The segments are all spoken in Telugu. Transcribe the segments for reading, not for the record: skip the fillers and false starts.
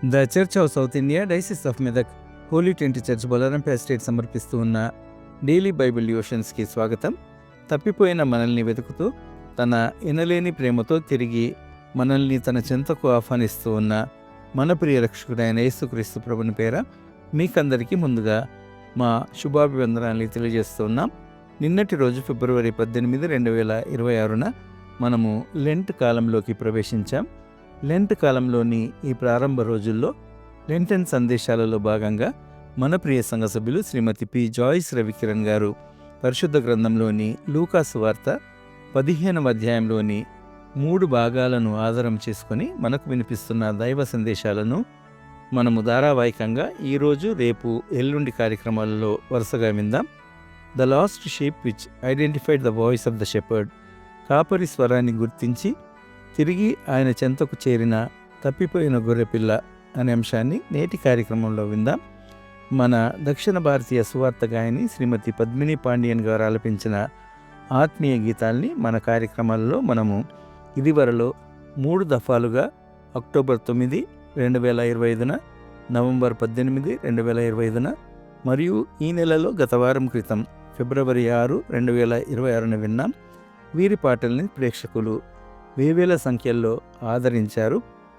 The church of South India diocese of Medak holy twenty church Bolarampet state సమర్పిస్తూ ఉన్న డైలీ బైబిల్ డివోషన్స్కి స్వాగతం. తప్పిపోయిన మనల్ని వెతుకుతూ తన ఎనలేని ప్రేమతో తిరిగి మనల్ని తన చెంతకు ఆహ్వానిస్తూ ఉన్న మన ప్రియ రక్షకుడైన యేసుక్రీస్తు ప్రభుని పేర మీకందరికీ ముందుగా మా శుభాభివందనాన్ని తెలియజేస్తూ ఉన్నాం. నిన్నటి రోజు ఫిబ్రవరి 18, 2026 మనము లెంట్ కాలంలోకి ప్రవేశించాం. లెంట్ కాలంలోని ఈ ప్రారంభ రోజుల్లో లెంటన్ సందేశాలలో భాగంగా మన ప్రియ సంఘ సభ్యులు శ్రీమతి పి జాయిస్ రవికిరణ్ గారు పరిశుద్ధ గ్రంథంలోని లూకా సువార్త 15వ అధ్యాయంలోని 3 భాగాలను ఆధారం చేసుకొని మనకు వినిపిస్తున్న దైవ సందేశాలను మనము ధారావాహికంగా ఈరోజు, రేపు, ఎల్లుండి కార్యక్రమాలలో వరుసగా విందాం. The last sheep which identified the voice of the shepherd, కాపరి స్వరాన్ని గుర్తించి తిరిగి ఆయన చెంతకు చేరిన తప్పిపోయిన గొర్రెపిల్ల అనే అంశాన్ని నేటి కార్యక్రమంలో విందాం. మన దక్షిణ భారతీయ సువార్త గాయని శ్రీమతి పద్మిని పాండియన్ గారు ఆలపించిన ఆత్మీయ గీతాల్ని మన కార్యక్రమాల్లో మనము ఇదివరలో 3 దఫాలుగా అక్టోబర్ 9, 2025, నవంబర్ 18, 2025 మరియు ఈ నెలలో గత వారం క్రితం ఫిబ్రవరి 6, 2026 విన్నాం. వీరి పాటల్ని ప్రేక్షకులు వేవేల సంఖ్యల్లో ఆదరించారు.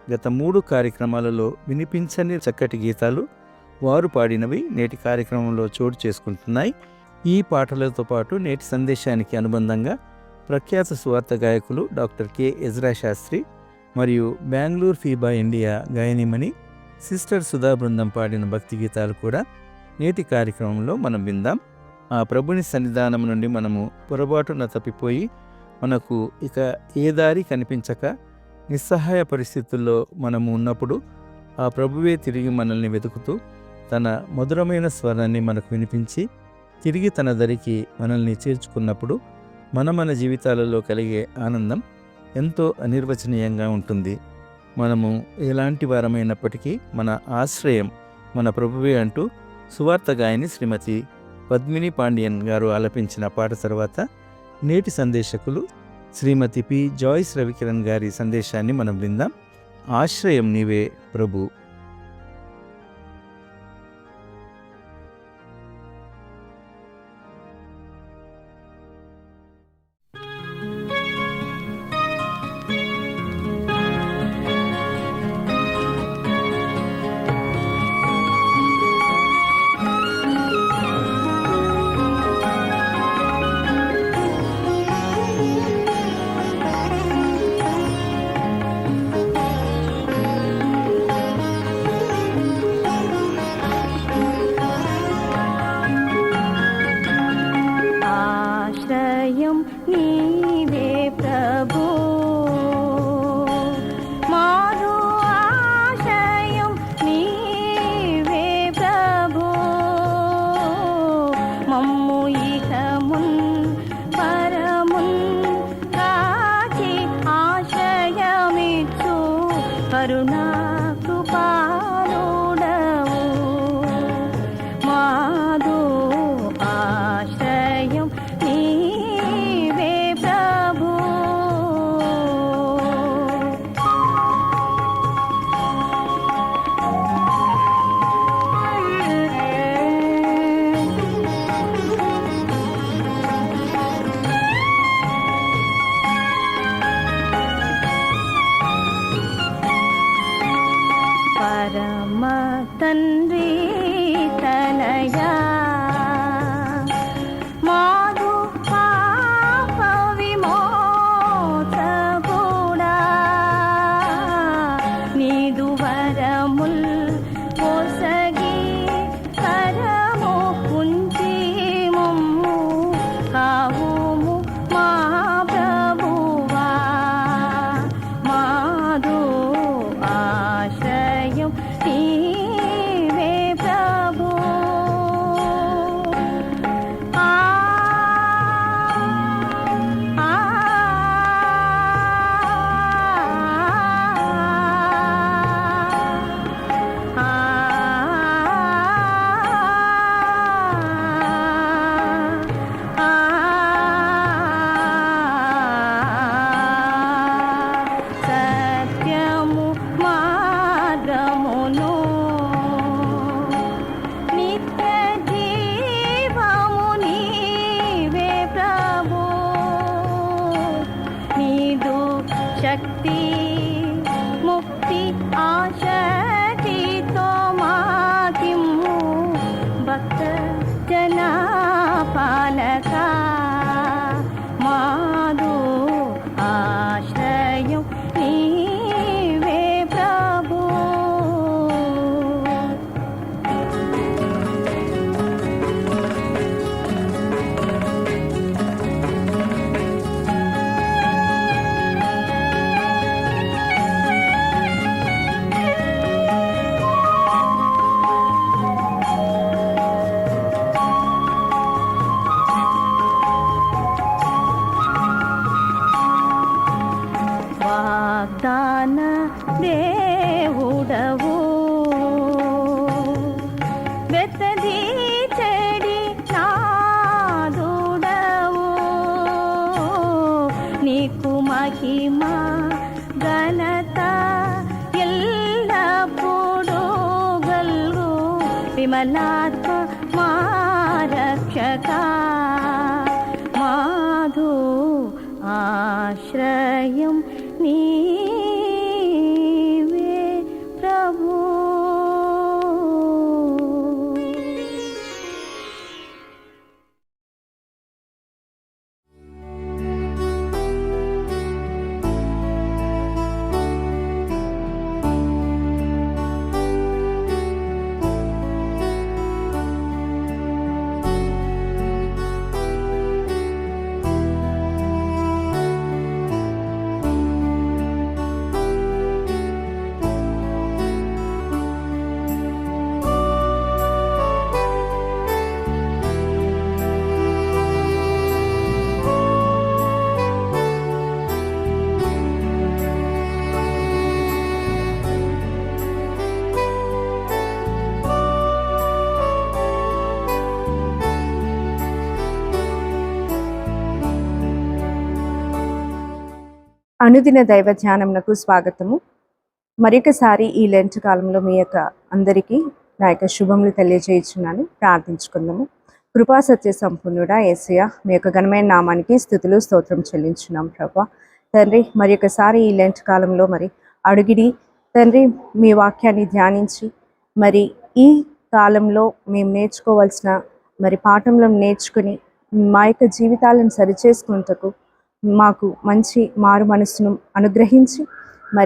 గత 3 కార్యక్రమాలలో వినిపించని చక్కటి గీతాలు వారు పాడినవి నేటి కార్యక్రమంలో చోటు చేసుకుంటున్నాయి. ఈ పాటలతో పాటు నేటి సందేశానికి అనుబంధంగా ప్రఖ్యాత సువార్త గాయకులు డాక్టర్ కె ఎజ్రా శాస్త్రి మరియు బెంగళూరు ఫీబా ఇండియా గాయనిమణి సిస్టర్ సుధా బృందం పాడిన భక్తి గీతాలు కూడా నేటి కార్యక్రమంలో మనం విందాం. ఆ ప్రభుని సన్నిధానం నుండి మనము పొరపాటున తప్పిపోయి మనకు ఇక ఏ దారి కనిపించక నిస్సహాయ పరిస్థితుల్లో మనము ఉన్నప్పుడు ఆ ప్రభువే తిరిగి మనల్ని వెతుకుతూ తన మధురమైన స్వరాన్ని మనకు వినిపించి తిరిగి తన దరికి మనల్ని చేర్చుకున్నప్పుడు మన జీవితాలలో కలిగే ఆనందం ఎంతో అనిర్వచనీయంగా ఉంటుంది. మనము ఎలాంటి వారమైనప్పటికీ మన ఆశ్రయం మన ప్రభువే అంటూ సువార్త గాయని శ్రీమతి పద్మిని పాండియన్ గారు ఆలపించిన పాట తర్వాత నేటి సందేశకులు శ్రీమతి పి జాయిస్ రవికిరణ్ గారి సందేశాన్ని మనం విందాం. ఆశ్రయం నీవే ప్రభు. విమలాత్మ మా రక్షక మాధు ఆశ్రయం నీవే ప్రభు. అనుదిన దైవ ధ్యానంకు స్వాగతము. మరొకసారి ఈ లెంట్ కాలంలో మీ యొక్క అందరికీ నా యొక్క శుభములు తెలియజేయుచున్నాను. ప్రార్థించుకుందాము. కృపా సత్య సంపూర్ణుడా యేసయ్య, మీ యొక్క ఘనమైన నామానికి స్తుతులు స్తోత్రం చెల్లించున్నాం ప్రభా. తండ్రి, మరొకసారి ఈ లెంట్ కాలంలో అడుగిడి తండ్రి, మీ వాక్యాన్ని ధ్యానించి ఈ కాలంలో మేము నేర్చుకోవాల్సిన పాఠంలో నేర్చుకుని మా యొక్క జీవితాలను సరిచేసుకుంటకు మాకు మంచి మారు మనస్సును అనుగ్రహించి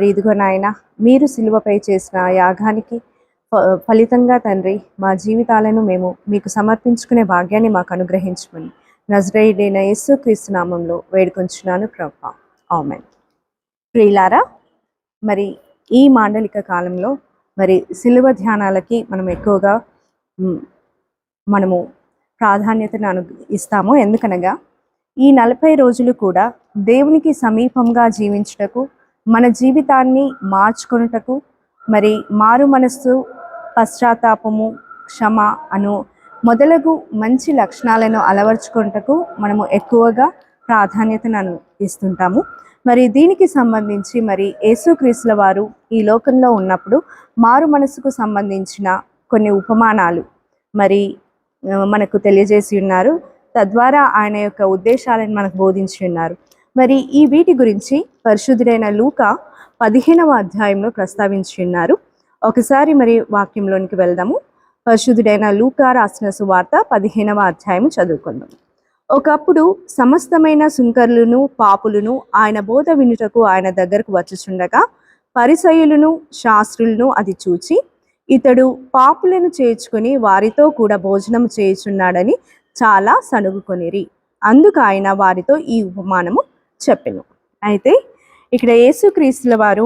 ఇదిగో నాయన, మీరు సిలువపై చేసిన యాగానికి ఫలితంగా తండ్రి మా జీవితాలను మేము మీకు సమర్పించుకునే భాగ్యాన్ని మాకు అనుగ్రహించమని నజరేయుడైన యేసుక్రీస్తు నామంలో వేడుకొంచున్నాను ప్రభువా. ఆమేన్. ప్రియులారా, ఈ మాండలిక కాలంలో సిలువ ధ్యానాలకి ఎక్కువగా ప్రాధాన్యతను ఇస్తాము. ఎందుకనగా ఈ 40 రోజులు కూడా దేవునికి సమీపంగా జీవించుటకు, మన జీవితాన్ని మార్చుకొనుటకు, మారు మనస్సు, పశ్చాత్తాపము, క్షమ అను మొదలగు మంచి లక్షణాలను అలవర్చుకొనుటకు మనము ఎక్కువగా ప్రాధాన్యతను ఇస్తుంటాము. దీనికి సంబంధించి యేసుక్రీస్తుల వారు ఈ లోకంలో ఉన్నప్పుడు మారు మనస్సుకు సంబంధించిన కొన్ని ఉపమానాలు మనకు తెలియజేసి ఉన్నారు. తద్వారా ఆయన యొక్క ఉద్దేశాలను మనకు బోధించి ఉన్నారు. ఈ వీటి గురించి పరిశుద్ధుడైన లూకా 15వ అధ్యాయంలో ప్రస్తావించి ఉన్నారు. ఒకసారి వాక్యంలోనికి వెళ్దాము. పరిశుద్ధుడైన లూకా రాసిన సువార్త 15వ అధ్యాయం చదువుకుందాం. ఒకప్పుడు సమస్తమైన సుంకరులను పాపులను ఆయన బోధ వినుటకు ఆయన దగ్గరకు వచ్చుచుండగా పరిసయ్యులను శాస్త్రులను అది చూచి, ఇతడు పాపులను చేర్చుకుని వారితో కూడా భోజనం చేయుచున్నాడని చాలా సణుగుకొనిరి. అందుకు ఆయన వారితో ఈ ఉపమానము చెప్పెను. అయితే ఇక్కడ యేసుక్రీస్తుల వారు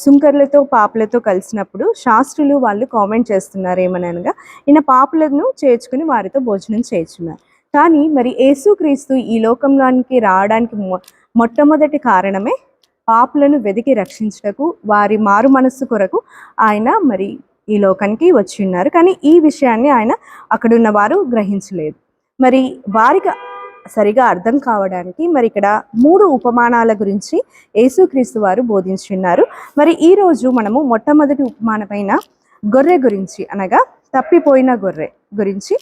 సుంకర్లతో పాపులతో కలిసినప్పుడు శాస్త్రులు వాళ్ళు కామెంట్ చేస్తున్నారు ఏమనగా, ఈయన పాపులను చేర్చుకుని వారితో భోజనం చేయుచున్నారు. కానీ యేసుక్రీస్తు ఈ లోకంలోనికి రావడానికి మొట్టమొదటి కారణమే పాపులను వెతికి రక్షించుటకు, వారి మారు మనస్సు కొరకు ఆయన ఈ లోకానికి వచ్చి ఉన్నారు. కానీ ఈ విషయాన్ని ఆయన అక్కడున్న వారు గ్రహించలేదు. వారికి సరిగా అర్థం కావడానికి ఇక్కడ 3 ఉపమానాల గురించి యేసుక్రీస్తు వారు బోధించున్నారు. ఈరోజు మనము మొట్టమొదటి ఉపమానమైన గొర్రె గురించి, అనగా తప్పిపోయిన గొర్రె గురించి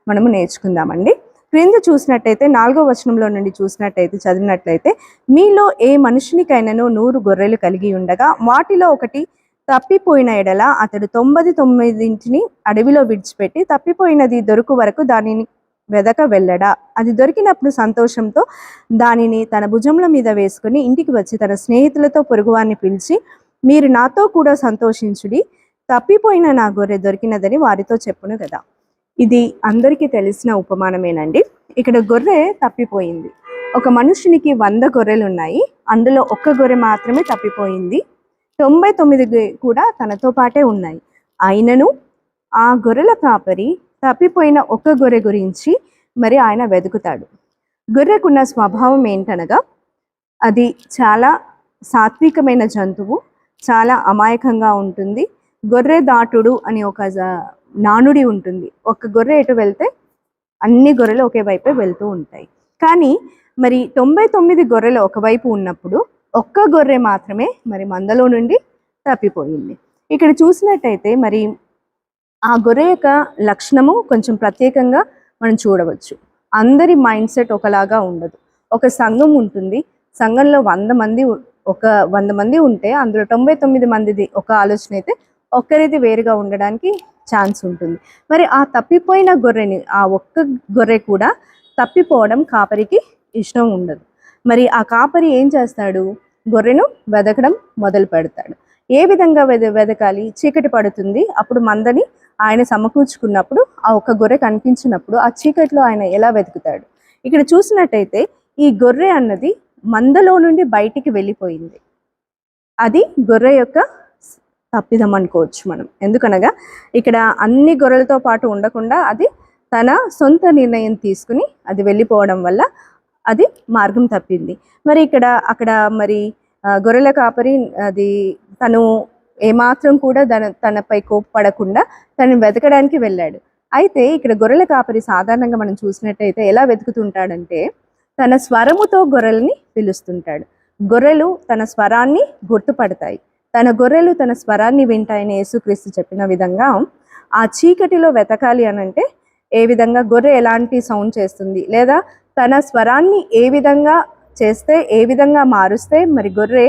మనము నేర్చుకుందామండి. క్రింద చూసినట్టయితే 4వ వచనంలో నుండి చదివినట్లయితే, మీలో ఏ మనుషునికైనాను 100 గొర్రెలు కలిగి ఉండగా వాటిలో ఒకటి తప్పిపోయిన ఎడల అతడు 99 అడవిలో విడిచిపెట్టి తప్పిపోయినది దొరుకు వరకు దానిని వెదక వెళ్ళడా. అది దొరికినప్పుడు సంతోషంతో దానిని తన భుజముల మీద వేసుకుని ఇంటికి వచ్చి తన స్నేహితులతో పొరుగువారిని పిలిచి, మీరు నాతో కూడా సంతోషించుడి, తప్పిపోయిన నా గొర్రె దొరికినదని వారితో చెప్పును కదా. ఇది అందరికీ తెలిసిన ఉపమానమేనండి. ఇక్కడ గొర్రె తప్పిపోయింది. ఒక మనుషునికి 100 గొర్రెలు ఉన్నాయి, అందులో ఒక్క గొర్రె మాత్రమే తప్పిపోయింది. 99 కూడా తనతో పాటే ఉన్నాయి. అయినను ఆ గొర్రెల కాపరి తప్పిపోయిన ఒక్క గొర్రె గురించి ఆయన వెతుకుతాడు. గొర్రెకున్న స్వభావం ఏంటనగా, అది చాలా సాత్వికమైన జంతువు, చాలా అమాయకంగా ఉంటుంది. గొర్రె దాటుడు అని ఒక నానుడి ఉంటుంది. ఒక గొర్రె ఎటు వెళ్తే అన్ని గొర్రెలు ఒకే వైపే వెళ్తూ ఉంటాయి. కానీ 99 గొర్రెలు ఒకవైపు ఉన్నప్పుడు ఒక్క గొర్రె మాత్రమే మందలో నుండి తప్పిపోయింది. ఇక్కడ చూసినట్టయితే ఆ గొర్రె యొక్క లక్షణము కొంచెం ప్రత్యేకంగా మనం చూడవచ్చు. అందరి మైండ్ సెట్ ఒకలాగా ఉండదు. ఒక సంఘం ఉంటుంది, సంఘంలో 100 మంది ఉంటే అందులో 99 మందిది ఒక ఆలోచన అయితే ఒక్కరిది వేరుగా ఉండడానికి ఛాన్స్ ఉంటుంది. మరి ఆ తప్పిపోయిన గొర్రెని, ఆ ఒక్క గొర్రె కూడా తప్పిపోవడం కాపరికి ఇష్టం ఉండదు. మరి ఆ కాపరి ఏం చేస్తాడు? గొర్రెను వెదకడం మొదలు పెడతాడు. ఏ విధంగా వెదకాలి? చీకటి పడుతుంది, అప్పుడు మందని ఆయన సమకూర్చుకున్నప్పుడు ఆ ఒక్క గొర్రె కనిపించినప్పుడు ఆ చీకటిలో ఆయన ఎలా వెతుకుతాడు? ఇక్కడ చూసినట్టయితే ఈ గొర్రె అన్నది మందలో నుండి బయటికి వెళ్ళిపోయింది. అది గొర్రె యొక్క తప్పిదం అనుకోవచ్చు మనం. ఎందుకనగా ఇక్కడ అన్ని గొర్రెలతో పాటు ఉండకుండా అది తన సొంత నిర్ణయం తీసుకుని అది వెళ్ళిపోవడం వల్ల అది మార్గం తప్పింది. మరి అక్కడ మరి గొర్రెల కాపరి అది తను ఏమాత్రం కూడా తనపై కోప్పడకుండా తను వెతకడానికి వెళ్ళాడు. అయితే ఇక్కడ గొర్రెల కాపరి సాధారణంగా మనం చూసినట్టయితే ఎలా వెతుకుతుంటాడంటే తన స్వరముతో గొర్రెల్ని పిలుస్తుంటాడు. గొర్రెలు తన స్వరాన్ని గుర్తుపడతాయి. తన గొర్రెలు తన స్వరాన్ని వింటాయని యేసుక్రీస్తు చెప్పిన విధంగా ఆ చీకటిలో వెతకాలి అనంటే ఏ విధంగా గొర్రె ఎలాంటి సౌండ్ చేస్తుంది, లేదా తన స్వరాన్ని ఏ విధంగా చేస్తే, ఏ విధంగా మారుస్తే మరి గొర్రె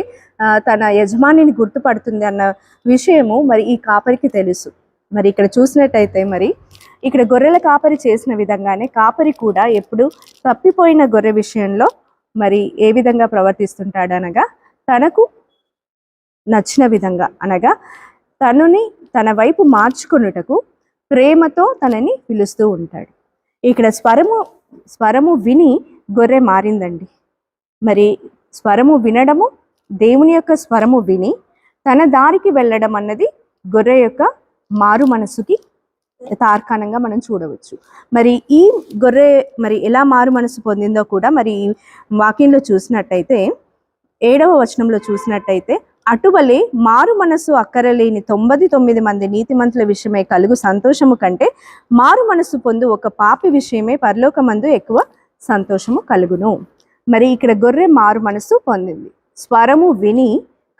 తన యజమానిని గుర్తుపడుతుంది అన్న విషయము మరి ఈ కాపరికి తెలుసు. మరి ఇక్కడ చూసినట్టయితే మరి ఇక్కడ గొర్రెల కాపరి చేసిన విధంగానే కాపరి కూడా ఎప్పుడు తప్పిపోయిన గొర్రె విషయంలో మరి ఏ విధంగా ప్రవర్తిస్తుంటాడు అనగా తనకు నచ్చిన విధంగా, అనగా తన వైపు మార్చుకొనుటకు ప్రేమతో తనని పిలుస్తూ ఉంటాడు. ఇక్కడ స్వరము విని గొర్రె మారిందండి. మరి స్వరము వినడము, దేవుని యొక్క స్వరము విని తన దారికి వెళ్ళడం అన్నది గొర్రె యొక్క మారు మనసుకి తార్కాణంగా మనం చూడవచ్చు. మరి ఈ గొర్రె మరి ఎలా మారు మనసు పొందిందో కూడా మరి వాక్యంలో చూసినట్టయితే 7వ వచనంలో చూసినట్టయితే అటువలే మారు మనసు అక్కరలేని 99 మంది నీతిమంతుల విషయమై కలుగు సంతోషము కంటే మారు మనసు పొందు ఒక పాపి విషయమై పరలోకమందు ఎక్కువ సంతోషము కలుగును. మరి ఇక్కడ గొర్రె మారు మనసు పొందింది. స్వరము విని,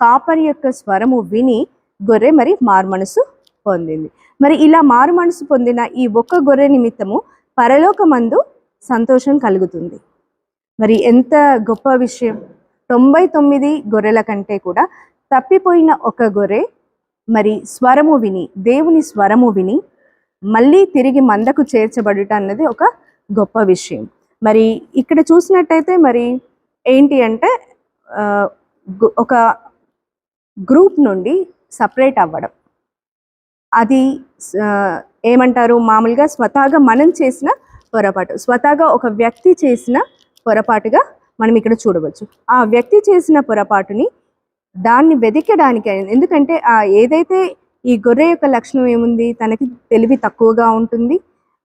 కాపరి యొక్క స్వరము విని గొర్రె మరి మారు మనసు పొందింది. మరి ఇలా మారు మనసు పొందిన ఈ ఒక్క గొర్రె నిమిత్తము పరలోకమందు సంతోషం కలుగుతుంది. మరి ఎంత గొప్ప విషయం! 99 గొర్రెల కంటే కూడా తప్పిపోయిన ఒక గొర్రె మరి స్వరము విని, దేవుని స్వరము విని మళ్ళీ తిరిగి మందకు చేర్చబడుట అన్నది ఒక గొప్ప విషయం. మరి ఇక్కడ చూసినట్టయితే మరి ఏంటి అంటే ఒక గ్రూప్ నుండి సపరేట్ అవ్వడం, అది ఏమంటారు, మామూలుగా స్వతహాగా మనం చేసిన పొరపాటు, స్వతహాగా ఒక వ్యక్తి చేసిన పొరపాటుగా మనం ఇక్కడ చూడవచ్చు. ఆ వ్యక్తి చేసిన పొరపాటుని దాన్ని వెతికడానికి, ఎందుకంటే ఏదైతే ఈ గొర్రె యొక్క లక్షణం ఏముంది, తనకి తెలివి తక్కువగా ఉంటుంది,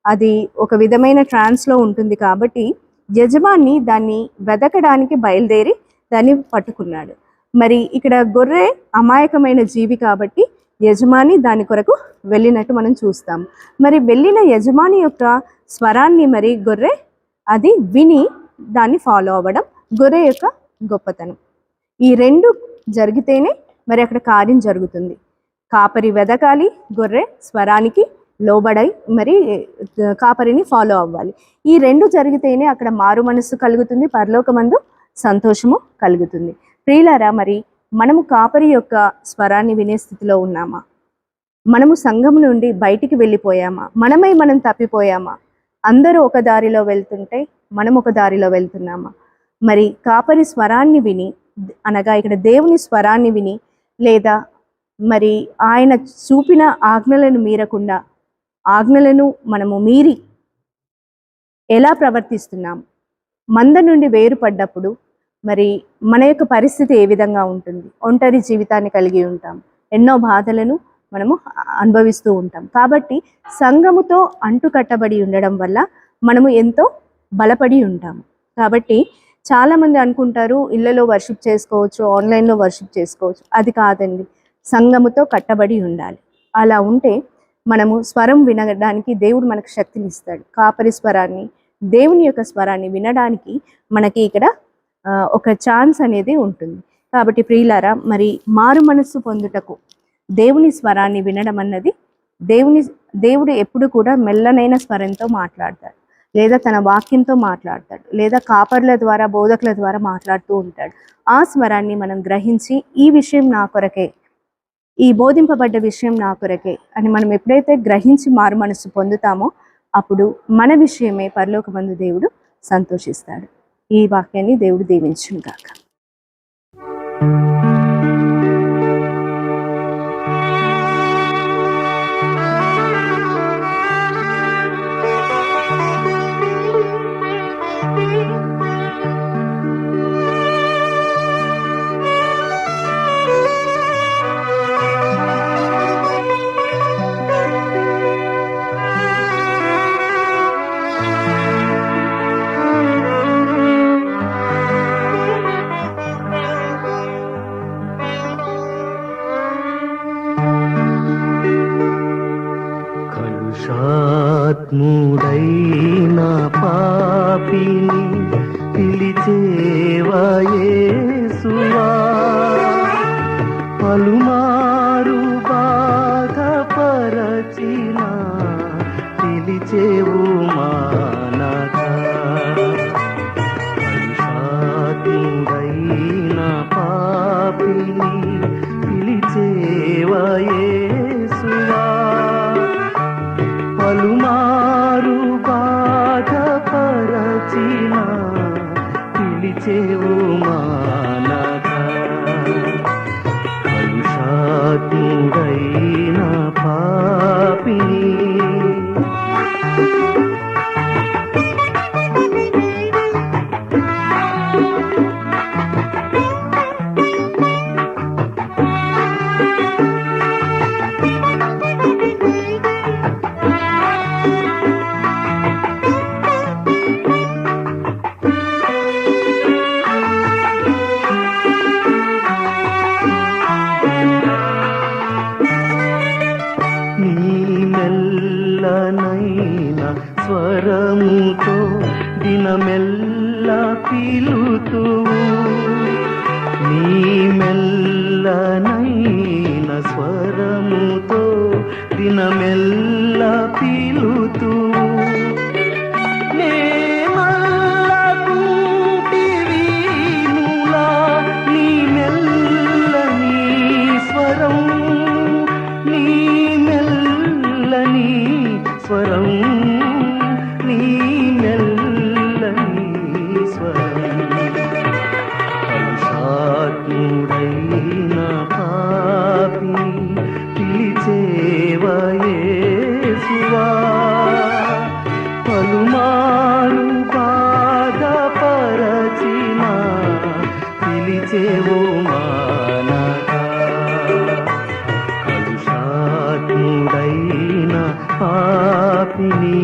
అది ఒక విధమైన ట్రాన్స్లో ఉంటుంది. కాబట్టి యజమాని దాన్ని వెతకడానికి బయలుదేరి దాన్ని పట్టుకున్నాడు. మరి ఇక్కడ గొర్రె అమాయకమైన జీవి కాబట్టి యజమాని దాని కొరకు వెళ్ళినట్టు మనం చూస్తాం. మరి వెళ్ళిన యజమాని యొక్క స్వరాన్ని మరి గొర్రె అది విని దాన్ని ఫాలో అవ్వడం గొర్రె యొక్క గొప్పతనం. ఈ రెండు జరిగితేనే మరి అక్కడ కార్యం జరుగుతుంది. కాపరి వెదకాలి, గొర్రె స్వరానికి లోబడై మరి కాపరిని ఫాలో అవ్వాలి. ఈ రెండు జరిగితేనే అక్కడ మారు మనస్సు కలుగుతుంది, పరలోకమందు సంతోషము కలుగుతుంది. ప్రియులారా, మరి మనము కాపరి యొక్క స్వరాన్ని వినే స్థితిలో ఉన్నామా? మనము సంఘం నుండి బయటికి వెళ్ళిపోయామా? మనం తప్పిపోయామా? అందరూ ఒక దారిలో వెళ్తుంటే మనం ఒక దారిలో వెళ్తున్నామా? మరి కాపరి స్వరాన్ని విని, అనగా ఇక్కడ దేవుని స్వరాన్ని విని, లేదా మరి ఆయన చూపిన ఆజ్ఞలను మీరకుండా ఆజ్ఞలను మనము మీరి ఎలా ప్రవర్తిస్తున్నాం? మంద నుండి వేరుపడ్డప్పుడు మరి మన యొక్క పరిస్థితి ఏ విధంగా ఉంటుంది? ఒంటరి జీవితాన్ని కలిగి ఉంటాం, ఎన్నో బాధలను మనము అనుభవిస్తూ ఉంటాం. కాబట్టి సంఘముతో అంటుకట్టబడి ఉండడం వల్ల మనము ఎంతో బలపడి ఉంటాము. కాబట్టి చాలామంది అనుకుంటారు ఇళ్లలో వర్షిప్ చేసుకోవచ్చు, ఆన్లైన్లో వర్షిప్ చేసుకోవచ్చు. అది కాదండి, సంఘముతో కట్టబడి ఉండాలి. అలా ఉంటే మనము స్వరం వినడానికి దేవుడు మనకు శక్తిని ఇస్తాడు. కాపరి స్వరాన్ని, దేవుని యొక్క స్వరాన్ని వినడానికి మనకి ఇక్కడ ఒక ఛాన్స్ అనేది ఉంటుంది. కాబట్టి ప్రియులారా, మరి మారు మనస్సు పొందుటకు దేవుని స్వరాన్ని వినడం అన్నది దేవుని దేవుడు ఎప్పుడు కూడా మెల్లనైన స్వరంతో మాట్లాడతాడు, లేదా తన వాక్యంతో మాట్లాడతాడు, లేదా కాపర్ల ద్వారా బోధకుల ద్వారా మాట్లాడుతూ ఉంటాడు. ఆ స్వరాన్ని మనం గ్రహించి ఈ విషయం నా కొరకే, ఈ బోధింపబడ్డ విషయం నా కొరకే అని మనం ఎప్పుడైతే గ్రహించి మారు మనసు పొందుతామో అప్పుడు మన విషయమే పరలోకమందు దేవుడు సంతోషిస్తాడు. ఈ వాక్యాన్ని దేవుడు దీవించును గాక. కలుషాత్ముడైన పాపిని పిలిచేవా యేసువా, పలుమారు బాధపరచిన పిలిచేవు మానక. కలుషాత్ముడైన పాపిని పిలిచేవా యేసువా, పలుమారు బాధపరచిన పిలిచేవు మానక. కలుషాత్ముడైన పాపిని స్వరముతో దినమెల్లా పిలుతువు, నీ మెల్లనైన స్వరముతో దినమెల్లా పిలుతువు. నే మల్లకుంటి వీణులా నీ మెల్లని స్వరం, నీ మెల్లని స్వరం, నీ మెల్లని స్వరం. కలుషాత్ముడైన పాపి పిలిచేవా యేసువా, పలుమారు బాధపరచిన పిలిచేవో మానక. కలుషాత్ముడైన పాపిని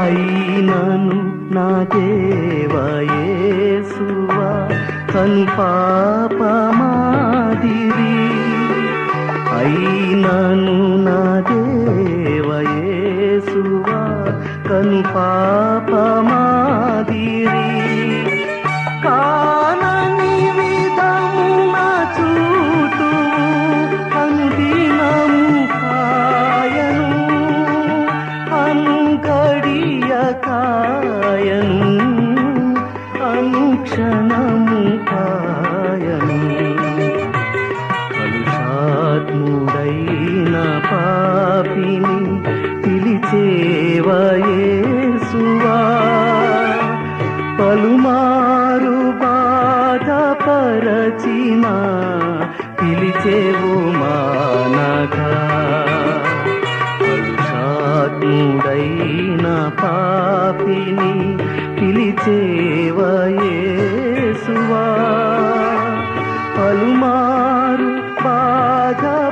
అయినను నా దేవా యేసువా, కను పాపమాదిరి. అయినను నా దేవా యేసువా, కను పాపమాదిరి. కానని విధమున చూతువు అనుదినము కాయను, అనుగడియ కాయను, అనుక్షణము కాయను. కలుషాత్ముడైన పాపిని పిలిచేవా యేసువా, పలుమారు బాధపరచిన పిలిచేవు మానక. కలుషాత్ముడైన పాపిని పిలిచేవా యేసువా, పలుమారు బాధపరచిన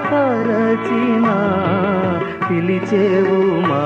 పిలిచేవు మా